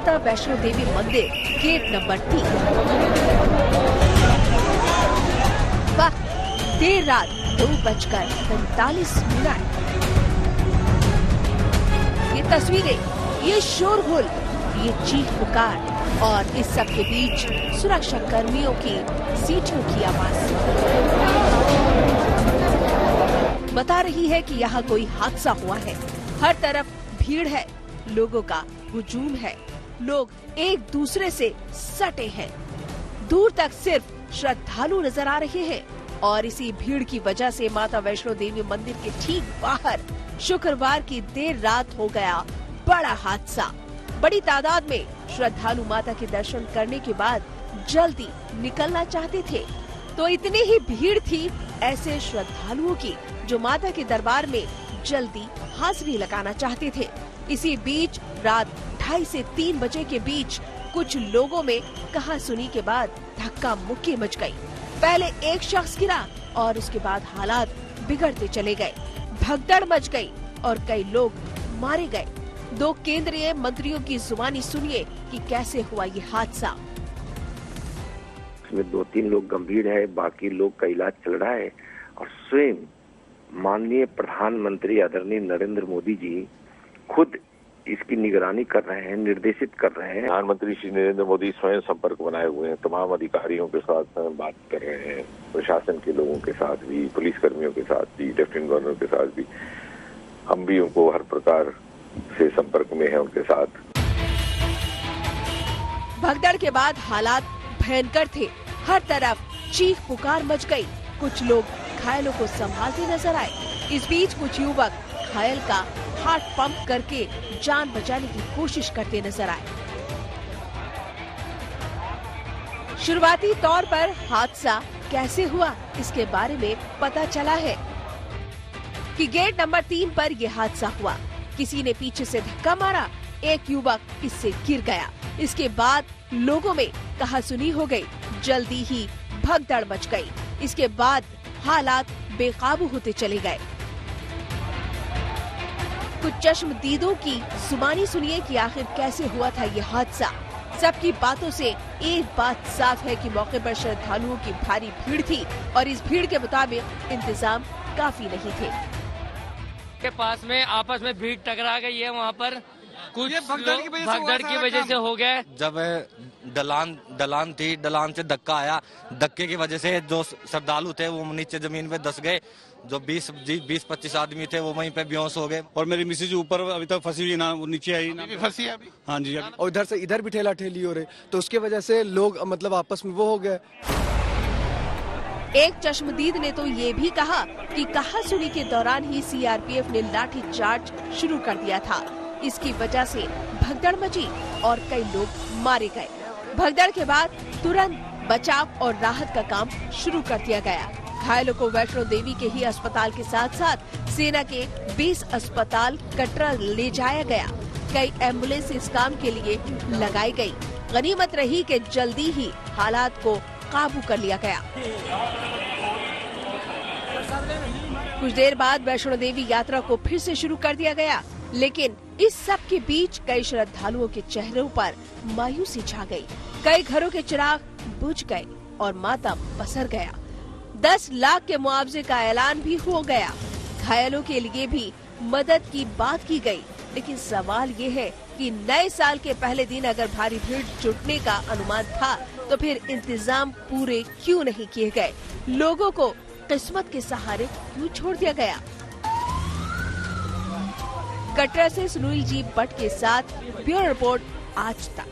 माता वैष्णो देवी मंदिर gate number 3। वक्त देर रात 2:45। ये तस्वीरें, ये शोरगुल, ये चीख पुकार और इस सब के बीच सुरक्षा कर्मियों की सीटियों की आवाज बता रही है कि यहाँ कोई हादसा हुआ है। हर तरफ भीड़ है, लोगों का हुजूम है, लोग एक दूसरे से सटे हैं, दूर तक सिर्फ श्रद्धालु नजर आ रहे हैं। और इसी भीड़ की वजह से माता वैष्णो देवी मंदिर के ठीक बाहर शुक्रवार की देर रात हो गया बड़ा हादसा। बड़ी तादाद में श्रद्धालु माता के दर्शन करने के बाद जल्दी निकलना चाहते थे, तो इतनी ही भीड़ थी ऐसे श्रद्धालुओं की जो माता के दरबार में जल्दी हाजिरी लगाना चाहते थे। इसी बीच रात 2:30 से 3 बजे के बीच कुछ लोगों में कहासुनी के बाद धक्का मुक्की मच गई। पहले एक शख्स गिरा और उसके बाद हालात बिगड़ते चले गए, भगदड़ मच गई और कई लोग मारे गए। 2 केंद्रीय मंत्रियों की जुबानी सुनिए कि कैसे हुआ ये हादसा। इसमें 2-3 लोग गंभीर है, बाकी लोग का इलाज चल रहा है और स्वयं माननीय प्रधानमंत्री आदरणीय नरेंद्र मोदी जी खुद इसकी निगरानी कर रहे हैं, निर्देशित कर रहे हैं। प्रधानमंत्री श्री नरेंद्र मोदी स्वयं संपर्क बनाए हुए हैं, तमाम अधिकारियों के साथ बात कर रहे हैं, प्रशासन के लोगों के साथ भी, पुलिस कर्मियों के साथ भी, लेफ्टिनेंट गवर्नर के साथ भी। हम भी उनको हर प्रकार से संपर्क में है उनके साथ। भगदड़ के बाद हालात भयंकर थे, हर तरफ चीख पुकार मच गई। कुछ लोग घायलों को संभालते नजर आए। इस बीच कुछ युवक घायल का हार्ट पंप करके जान बचाने की कोशिश करते नजर आए। शुरुआती तौर पर हादसा कैसे हुआ, इसके बारे में पता चला है कि गेट नंबर 3 पर यह हादसा हुआ। किसी ने पीछे से धक्का मारा, एक युवक इससे गिर गया। इसके बाद लोगों में कहासुनी हो गई, जल्दी ही भगदड़ मच गई। इसके बाद हालात बेकाबू होते चले गए। कुछ चश्मदीदों की जुबानी सुनिए कि आखिर कैसे हुआ था ये हादसा। सबकी बातों से एक बात साफ है कि मौके पर श्रद्धालुओं की भारी भीड़ थी और इस भीड़ के मुताबिक इंतजाम काफी नहीं थे। के पास में आपस में भीड़ टकरा गई है, वहाँ पर कुछ भगदड़ की वजह से हो गया। जब ढलान थी, ढलान से धक्का आया, धक्के की वजह से जो श्रद्धालु थे वो नीचे जमीन पे धंस गए। जो 20-25 आदमी थे वो वहीं पे बेहोश हो गए। और मेरी मिसेज ऊपर अभी तक फंसी हुई ना, वो नीचे आई ना, फंसी है अभी। हाँ जी, और इधर से इधर भी ठेला ठेली हो रहे, तो उसके वजह से लोग मतलब आपस में वो हो गए। एक चश्मदीद ने तो ये भी कहा कि कहासुनी के दौरान ही सीआरपीएफ ने लाठी चार्ज शुरू कर दिया था। इसकी वजह से भगदड़ मची और कई लोग मारे गए। भगदड़ के बाद तुरंत बचाव और राहत का काम शुरू कर दिया गया। घायलों को वैष्णो देवी के ही अस्पताल के साथ साथ सेना के 20 अस्पताल कटरा ले जाया गया। कई एम्बुलेंस इस काम के लिए लगाई गई। गनीमत रही कि जल्दी ही हालात को काबू कर लिया गया। कुछ देर बाद वैष्णो देवी यात्रा को फिर से शुरू कर दिया गया, लेकिन इस सब के बीच कई श्रद्धालुओं के चेहरों पर मायूसी छा गई। कई घरों के चिराग बुझ गए और मातम पसर गया। 10 लाख के मुआवजे का ऐलान भी हो गया। घायलों के लिए भी मदद की बात की गई, लेकिन सवाल ये है कि नए साल के पहले दिन अगर भारी भीड़ जुटने का अनुमान था, तो फिर इंतजाम पूरे क्यों नहीं किए गए? लोगों को किस्मत के सहारे क्यों छोड़ दिया गया? कटरा से सुनील जी भट्ट के साथ ब्यूरो रिपोर्ट आज तक।